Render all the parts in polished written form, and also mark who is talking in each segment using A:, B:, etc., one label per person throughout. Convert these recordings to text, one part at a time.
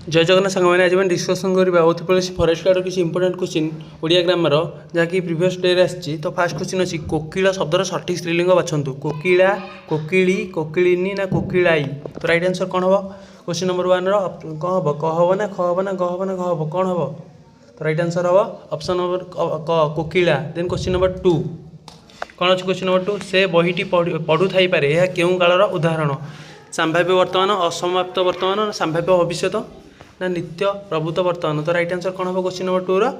A: जय जगन्नाथ सांग मैंने आज मैं डिस्कसन करवा उत्तर फरेस्ट गार्ड किसी इंपोर्टेंट क्वेश्चन ओडिया ग्रामर जहाँकि प्रीवियस डे आसी। तो फास्ट क्वेश्चन अच्छी कोकिला शब्दर सठिक स्त्रीलिंग बाछंतु कोकिला कोकिली कोकिलिनी ना कोकिलाई। तो राइट आंसर कौन हम क्वेश्चन नंबर 1 कौन हम क हम ना ख हम ना ग हम ना घ हम कौन हम। तो राइट आंसर हम ऑप्शन नंबर क कोकिला। देन क्वेश्चन नंबर 2 कौन अच्छे क्वेश्चन नंबर 2 से बहीटी पढ़ु थाई पारे यह केउं कालर उदाहरण संभाव्य वर्तमान असमाप्त वर्तमान संभाव्य भविष्यत ना नित्य प्रभुत्व वर्तमान। तो राइट आंसर कौन हम क्वेश्चन नंबर 2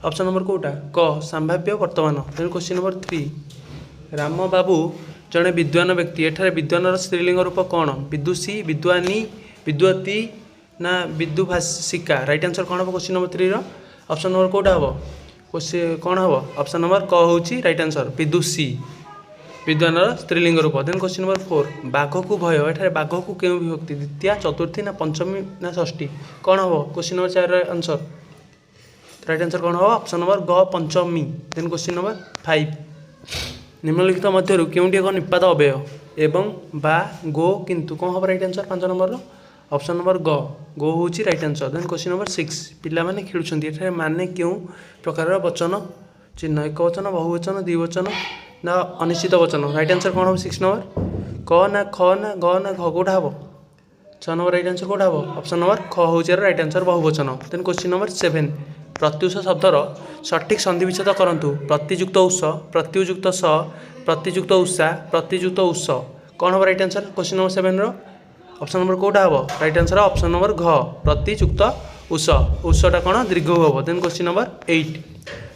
A: ऑप्शन नंबर कोटा क संभाव्य वर्तमान। Then question number 3 Ram Babu जड़े विद्वान व्यक्ति एठारे विद्वान स्त्रीलिंग रूप कौन विदुषी विद्वानी विद्वती ना विदुभाषिका। राइट आंसर कौन हम क्वेश्चन नंबर 3 ऑप्शन नंबर कोटा हम क्वेश्चन कौन हम ऑप्शन नंबर क होची राइट आंसर विदुषी विद्वान स्त्रीलिंग रूप। देन क्वेश्चन नंबर 4 बाघ को भय एठारे बाघ को क्यों विभक्ति द्वितीय चतुर्थी ना पंचमी ना षष्ठी कौन हम question number 4 answer right answer कौन हम ऑप्शन नंबर ग पंचमी। देन क्वेश्चन नंबर 5 निम्नलिखित मध्य क्योंटी एक निपात अव्यय एवं बा गो किंतु कौन हम right answer 5 number option number ग गो हूँ right answer. Then question number 6 पिलाने खेलुंट माने क्यों प्रकार वचन चिन्ह एक वचन बहुवचन द्विवचन ना अनिश्चित वचन। राइट आंसर कौन हम 6 नंबर क ना ख ना ग ना घ कौटा हम 6 नंबर राइट आंसर कौटा हम ऑप्शन नंबर ख हूँ राइट आंसर बहुवचन। देन क्वेश्चन नंबर 7 प्रत्युष शब्दर सठिक सन्धि विच्छेद करंतु प्रतियुक्त उष प्रत्युजुक्त स प्रतियुक्त उषा प्रतियुक्त उष कौन हम right answer question number 7 option number कोटा हम राइट आंसर ऑप्शन नंबर घ प्रतियुक्त उष उषटा कौन दीर्घ हम। देन क्वेश्चन नंबर 8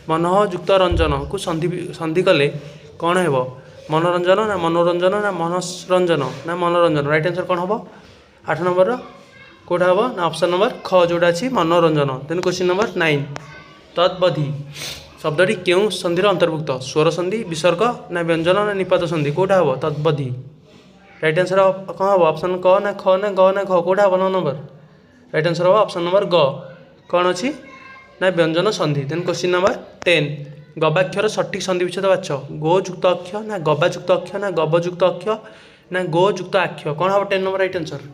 A: मनोजुक्त रंजन को सन्धि कले कौन है मनोरंजन ना मनोरंजन ना मनोरंजन ना मनोरंजन। राइट आंसर कौन हम 8 नंबर कोटा हम ना ऑप्शन नंबर ख जोड़ा अच्छी मनोरंजन। देन क्वेश्चन नंबर 9 तत्बधि शब्दटी क्यों संधि अंतर्भुक्त स्वर संधि विसर्ग ना व्यंजन ना निपात संधि कोटा हम तत्बधि। राइट आंसर कौन हम ऑप्शन क ना ख ना ग ना घ कोटा हम 9 नंबर राइट आंसर हम ऑप्शन नंबर ग कौन अच्छी ना व्यंजन संधि। देन क्वेश्चन नंबर 10 गवाक्षर सठिक सन्धि विच्छेद बाछ गोयुक्त अक्ष ना गवायुक्त अक्ष ना गवयुक्त अक्ष ना गोयुक्त आक्ष कौन हम 10 नंबर राइट आंसर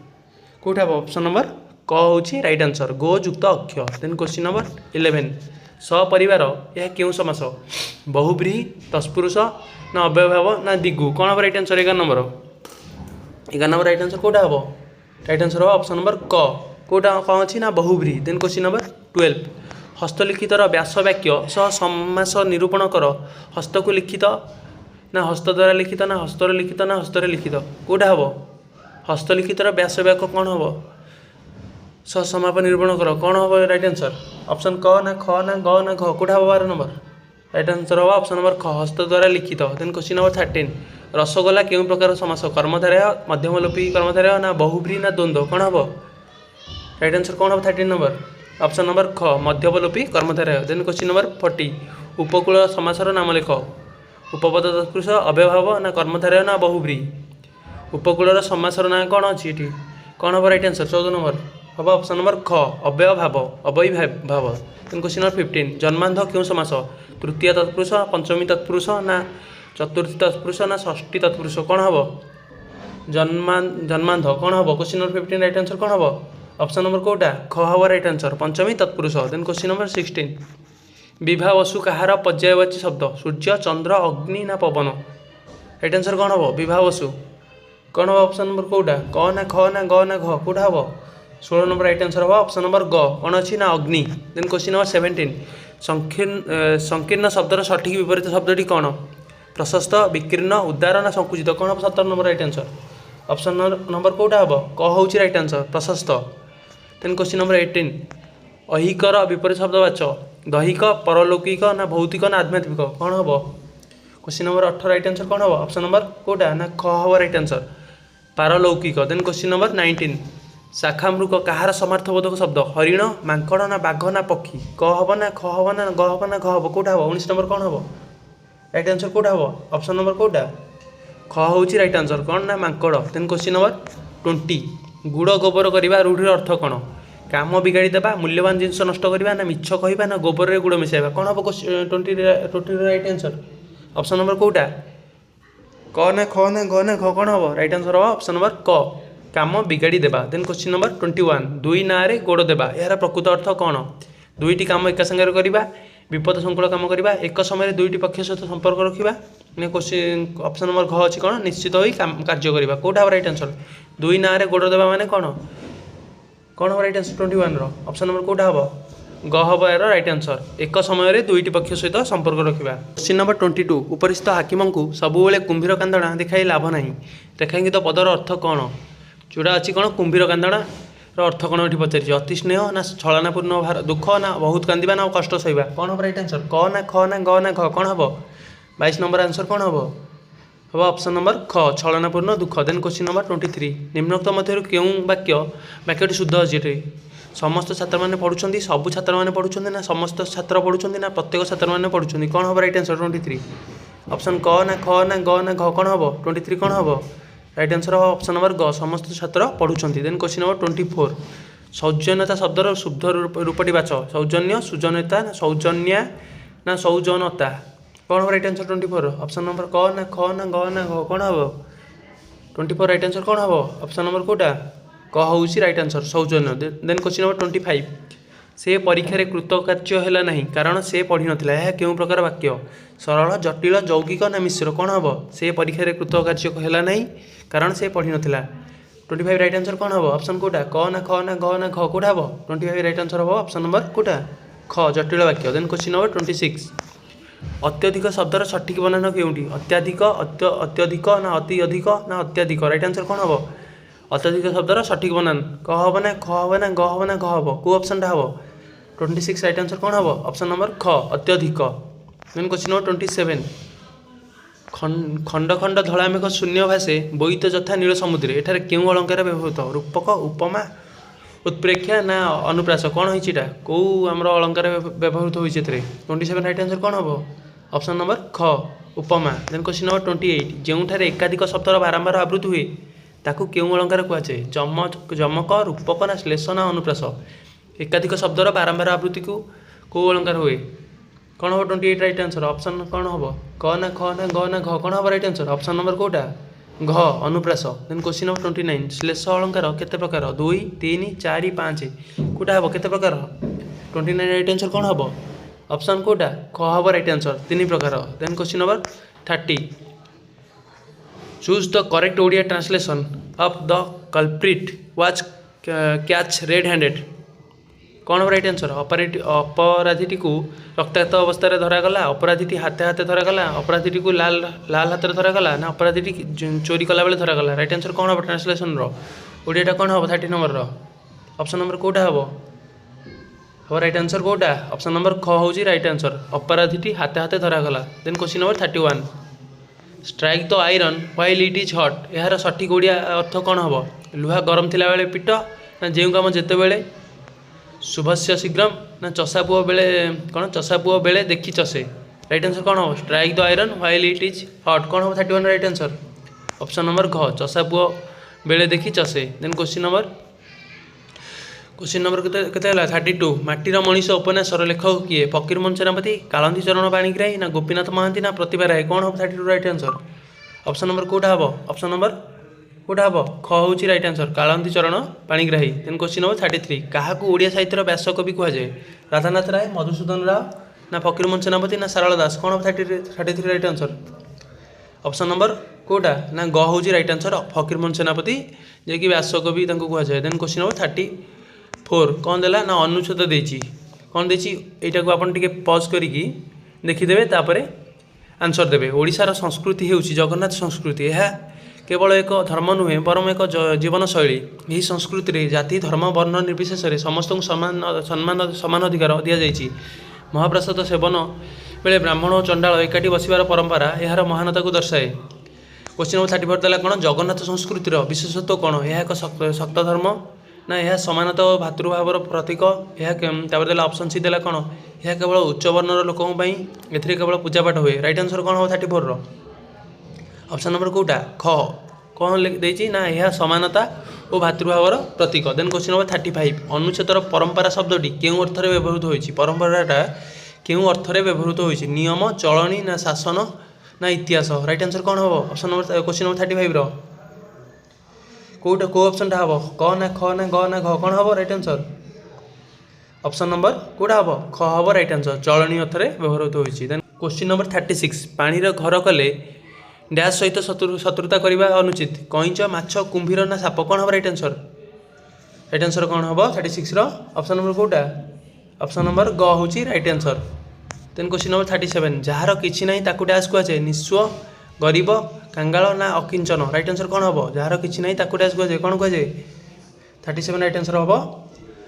A: कौट हम ऑप्शन नंबर क हूँ राइट आंसर गोयुक्त अक्ष। देन क्वेश्चन नंबर 11 सपरिवार यह क्यों समास बहुब्रीहि तत्पुरुष ना अव्ययभाव ना दिगु कौन हम right answer 11 number right answer कौटा हम राइट आंसर हम ऑप्शन नंबर क कौटा कौन अच्छी ना बहुब्रीहि। देन क्वेश्चन नंबर 12 हस्तलिखितर व्यास वाक्य सह समास निरूपण कर हस्त को लिखित ना हस्त द्वारा लिखित ना हस्तर लिखित ना हस्तर लिखित कौटा हम हस्तलिखितर व्यास वाक्य कौन हम सह समाप निरूपण कर कौन हम राइट आंसर ऑप्शन क ना ख ना ग ना घ कौटा हम 12 नंबर राइट आंसर हम ऑप्शन नंबर ख हस्त द्वारा लिखित। देन क्वेश्चन नंबर 13 रसगोला केउं प्रकार समास कर्मधारय मध्यमलोपी कर्मधारय ना बहुब्रीहि ना द्वंद्व कौन हम राइट आंसर कौन हम 13 नंबर ऑप्शन नंबर ख मध्यमलोपी कर्मधारय। देन क्वेश्चन नंबर 40 उपकूल समासर नाम लेख उपपद तत्पुरुष अव्ययभाव ना कर्मधारय ना बहुब्रीहि उपकूलर समासर ना कौन अच्छी ये कौन हम राइट आंसर 14 नंबर हम ऑप्शन नंबर ख अव्ययभाव अवयभाव। देन क्वेश्चन नंबर 15 जन्मांध क्यों समास तृतीय तत्पुरुष पंचमी तत्पुरुष ना चतुर्थी तत्पुरुष ना षष्ठी तत्पुरुष कौन हम जन्मांध कौन हम क्वेश्चन नंबर 15 राइट आंसर कौन हम ऑप्शन नंबर कोटा ख हम राइट आंसर पंचमी तत्पुरुष। देन क्वेश्चन नंबर 16 विभा वसु कहार पर्यायवाची शब्द सूर्य चंद्र अग्नि ना पवन राइट आंसर कौन हम विभा वसु कौन हम ऑप्शन नंबर कोटा क ना ख ना ग ना घ कोटा हम 16 नंबर राइट आंसर हम ऑप्शन नंबर ग कौन अच्छी ना अग्नि। देन क्वेश्चन नंबर 17 संकीर्ण शब्दर सठिक विपरीत शब्दटी कौन प्रशस्त विकीर्ण उदार ना संकुचित कौन हम 17 number right answer option number कोटा हम क हूँ राइट आंसर प्रशस्त। देन क्वेश्चन नंबर 18 अहिकर विपरीत शब्द बाच दैहिक परलौकिक ना भौतिक ना आध्यात्मिक कौन हम क्वेश्चन नंबर 18 राइट आंसर कौन हम ऑप्शन नंबर कोटा ना ख हम राइट आंसर पारलौकिक। देन क्वेश्चन नंबर 19 शाखामृग कहार समार्थबोधक शब्द हरिण मांकड़ ना बाघ ना पक्षी क हम ना ख हम ना ग हम ना घ हम कोटा हम 19 नंबर कौन हम राइट आंसर कोटा हम ऑप्शन नंबर कोटा ख हूँ राइट आंसर कौन ना मांकड़। देन क्वेश्चन नंबर 20 गुड़ गोबर करवा रूढ़िर अर्थ कौन काम बिगाड़ी देवा मूल्यवान जिनस नष्ट करवा ना मिछ कहवा ना गोबर रे गुड़ मिसाइबा कौन हम 20 राइट आंसर ऑप्शन नंबर कोटा क ना ख ना ग ना घ कौन हम राइट आंसर हम ऑप्शन नंबर क काम बिगाड़ी देबा। देन क्वेश्चन नंबर 21 दुई ना रे गोड़ देबा यार प्रकृत अर्थ कौन? दुईटी काम एक संगे करवा, विपद संकुल काम करवा, एक समय दुईटी पक्ष सहित संपर्क रखा। क्वेश्चन ऑप्शन नंबर घ अच्छी कौन? निश्चित हो कार्य करवा। कौटा हम राइट आंसर? दुई ना रे गोड़ देबा माने कौन? कौन हम राइट आंसर 21 ऑप्शन नंबर कौटा हम? ग हम यार राइट आंसर। एक समय दुईटी पक्ष सहित संपर्क रखा। क्वेश्चन नंबर 22 उपरिस्थ हाकिम को सबुबले कुंभीर कांदणा देखाई लाभ ना। रेखांकित पदर अर्थ कौन? जोड़ा अच्छी कौन? कुंभीर कांदणा अर्थ कौन ये पचार? अति स्नेह ना छलनापूर्ण भार दुख ना बहुत कांदा ना कष्ट सहिबा। कौन हम राइट आंसर? क ना ख ना ग ना घ? कौन हम? 22 नंबर आंसर कौन हम? हम ऑप्शन नंबर ख छलनापूर्ण दुख। देन क्वेश्चन नंबर 23 निम्नोक्त मध्य क्यों वाक्यटी शुद्ध अच्छी? समस्त छात्र मैंने पढ़ुं, सबू छात्र मैंने पढ़ुं ना समस्त छात्र पढ़ुं ना प्रत्येक छात्र मैंने पढ़ुं? कौन हम राइट आंसर 23? ऑप्शन क ना ख ना ग ना घ? कौन हम? 23 कौन हम? राइट आंसर हम ऑप्शन नंबर ग समस्त छात्र पढ़ुं। देन क्वेश्चन नंबर 24 सौजन्यता शब्दर शुद्ध रूपटी बाच। सौजन्य सुजन्यता ना सौजन्या ना सौजनता? कौन हम राइट आंसर 24? ऑप्शन नंबर क ना ख ना ग ना घ? कौन हम? 24 राइट आंसर कौन हम? ऑप्शन नंबर कौटा? क हूँ राइट आंसर सौजन्य। देन क्वेश्चन नंबर 25 से परीक्षा कृतकार्य है ना कारण से पढ़ी नाला। यह क्यों प्रकार वाक्य? सरल जटिल यौगिक ना मिश्र? कौन हम? से परीक्षा कृतकार्य है ना कारण से पढ़ी नाला। 25 राइट आंसर कौन हम? ऑप्शन कौटा? क ना ख ना ग ना घ? कौटा हम? 25 राइट आंसर हम ऑप्शन नंबर कौटा? ख जटिल वाक्य। देन क्वेश्चन नंबर 26 अत्यधिक शब्दर सठिक बनान केउंटी? अत्याधिक अत्यधिक ना अति अधिक ना अत्याधिक? राइट आंसर कौन हम? अत्यधिक शब्दर सठिक बनान क हम ना ख हम ना ग हम ना घ हम? कौ ऑप्शन टा हम? 26 राइट आंसर कौन हम? ऑप्शन नंबर ख अत्यधिक। देन क्वेश्चन नंबर 27 खंड खंड धड़ा मेघ शून्य भाषे बोईत यथा नील समुद्र एठार क्यों अलंकार व्यवहृत? रूपक उपमा उत्प्रेक्षा ना अनुप्रास? कौन होइछि एटा? कौ हमर अलंकार व्यवहृत होइछि एथरे? 27 राइट आंसर कौन हम? ऑप्शन नंबर ख उपमा। देन क्वेश्चन नंबर 28 जोठारे एकाधिक शब्दर बारंबार आवृत्ति हुए ताकू क्यों अलंकार कहुए? जमक रूपक ना श्लेष ना अनुप्रास? एकाधिक शब्दर बारंबार आवृत्ति को कौ अलंकार हुए? कौन हम? 28 राइट आंसर। ऑप्शन कौन हम? क ना ख ना ग ना घ? कौन हम राइट आंसर? ऑप्शन नंबर कौटा? घ अनुप्रास। देन क्वेश्चन नंबर 29 श्लेष अलंकार केते प्रकार? 2 3 4 5? कौटा हम? केते प्रकार? 29 राइट आंसर कौन हम? ऑप्शन कौटा? ख हम राइट आंसर 3 प्रकार। Then question number 30 choose the correct Odia translation of the culprit was catch red handed? कौन हम राइट आंसर? अपराधीटी को रक्ताक्त अवस्था धरागला, अपराधीटी हाथे हाथे धरागला, अपराधीटी को लाल लाल हाथ धरागला ना अपराधीटी चोरी कला बेले धरागला? राइट आंसर कौन हम? ट्रांसलेशन ओडियाटा कौन हम? 30 नंबर ऑप्शन नंबर कौटा हम? हम राइट आंसर कौटा? ऑप्शन नंबर ख हूँ राइट आंसर अपराधीटी हाथे हाथे धरागला। Then question number 31 strike the iron while it is hot यार सठिक ओडिया अर्थ कौन हम? लुहा गरम थिला बेले पिट ना जो कम जिते बेले शुभस्य शीघ्रम ना चषा पुओ बेले कौन? चषा पुओ बेले देखी चषे? राइट आंसर कौन हम? Strike the iron while it is हट? कौन हम? 31 राइट आंसर ऑप्शन नंबर घ चषा पुओ बेले देखी चषे। देन क्वेश्चन नंबर केते 32 माटीर मनीष उपन्यासर लेखक किए? फकीरमोहन सेनापति, कालंदी चरण पाणिग्राही ना गोपीनाथ महांती ना प्रतिभा राय? कौन हम? 32 राइट आंसर ऑप्शन नंबर कौटा हम? ऑप्शन नंबर कौटा हम? ख हूँ राइट आंसर कालंदी चरण पाणिग्राही। देन क्वेश्चन नंबर 33 क्या ओडिया साहित्यर व्यास कवि कहुए? राधानाथ राय, मधुसूदन राव ना फकीरमोहन सेनापति ना सारला दास? कौन हम? 33 राइट आंसर ऑप्शन नंबर कौटा? ना ग हूँ राइट आंसर फकीरमोहन सेनापति जे कि व्यास कवि कहुए। देन क्वेश्चन नंबर 34 कौन देला ना अनुच्छेद देछि? कौन देछि एटा को आपण टिके पॉज करिकी देखिदेबे तापरे आंसर देबे। ओडिशार संस्कृति हेउछि जगन्नाथ संस्कृति। यह केवल एक धर्म नुहे बरम एक जीवन शैली। यही संस्कृति रे जाति धर्म वर्ण निर्विशेष समस्त समान अधिकार दि जाइछि। महाप्रसाद सेवन बेले ब्राह्मण और चंडाल एकाठी बसिबार परंपरा यार महानता को दर्शाए। क्वेश्चन नंबर 34 देला कौन? जगन्नाथ संस्कृतिर विशेषत्व कौन? यह एक शक्त धर्म ना यह समानता और भातृभावर प्रतीक? यह देला ऑप्शन सी देला कौन? यह केवल उच्च वर्णर लोकों एथिरे केवल पूजापाठ हुए? राइट आंसर कौन हम? 34 ऑप्शन नंबर कौटा? ख कौन देछि ना यह समानता और भातृभावर प्रतीक। देन क्वेश्चन नंबर 35 अनुच्छेदर परंपरा शब्दटी क्यों अर्थ में व्यवहृत होइछि? परंपराटा क्यों अर्थ में व्यवहृत होइछि? नियम चलनी ना शासन ना इतिहास? राइट आंसर कौन हम? ऑप्शन नंबर क्वेश्चन नंबर 35 कोटा को ऑप्शनटा हम क ना ख ना ग ना घ कौन हम राइट आंसर ऑप्शन नंबर कोटा हम ख हम राइट आंसर चलनी अर्थरे व्यवहृत होइछि। देन क्वेश्चन नंबर 36 पानी रो घर कले डैश सहित शत्रुता करने अनुचित कईच माछ कुंभीर ना साप कौन हम राइट आंसर कौन हम 36 ऑप्शन नंबर कोटा ऑप्शन नंबर ग हूँ right answer. Then question number 37 जार किछि नहीं ताकू डैश कहुए निस्व गरीब कांगाल ना अकिंचन राइट आंसर कौन हम जार किछि नहीं ताकू डैश कहुए कौन कहुए 37 राइट आंसर हम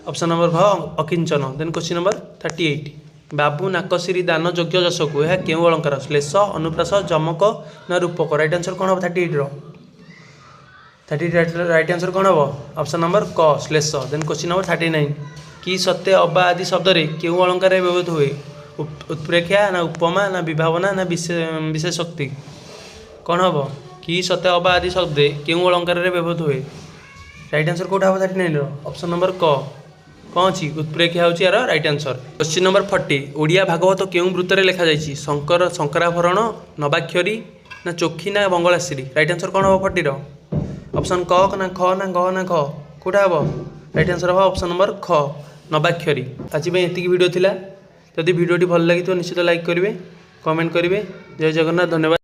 A: ऑप्शन नंबर भ अकिंचन। देन क्वेश्चन नंबर 38 बाबू नाकसिरी दान योग्य जश को यह केउ अलंकार श्लेष अनुप्रास जमक ना रूपक राइट आंसर कौन हम 38 राइट आंसर कौन हम ऑप्शन नंबर क श्लेष। देन क्वेश्चन नंबर 39 कि सत्य अबा आदि शब्द केउ अलंकार व्यवहृत हुए उत्प्रेक्षा ना उपमा ना विभावना ना विशेषोक्ति कौन हम कि सत्य अबा आदि शब्द केउ अलंकार व्यवहृत हुए राइट आंसर कौटा हम 39 ऑप्शन नंबर क कौन अच्छी उत्प्रेक्षा हूँ यार right answer. Question number 40 Odia Bhagavat केउं वृत्तरे लिखा जाइछि शंकराभरण नवाक्षरी ना चोखी ना बंगलाश्री राइट आंसर कौन हम 40 ऑप्शन क ना ख ना ग ना घ कौटा हम राइट आंसर हम ऑप्शन नंबर ख नवाक्षरी। आज एतिक वीडियो थिला जदि वीडियोटी भल लगी तो निश्चित लाइक करेंगे कमेंट करेंगे। जय जगन्नाथ धन्यवाद।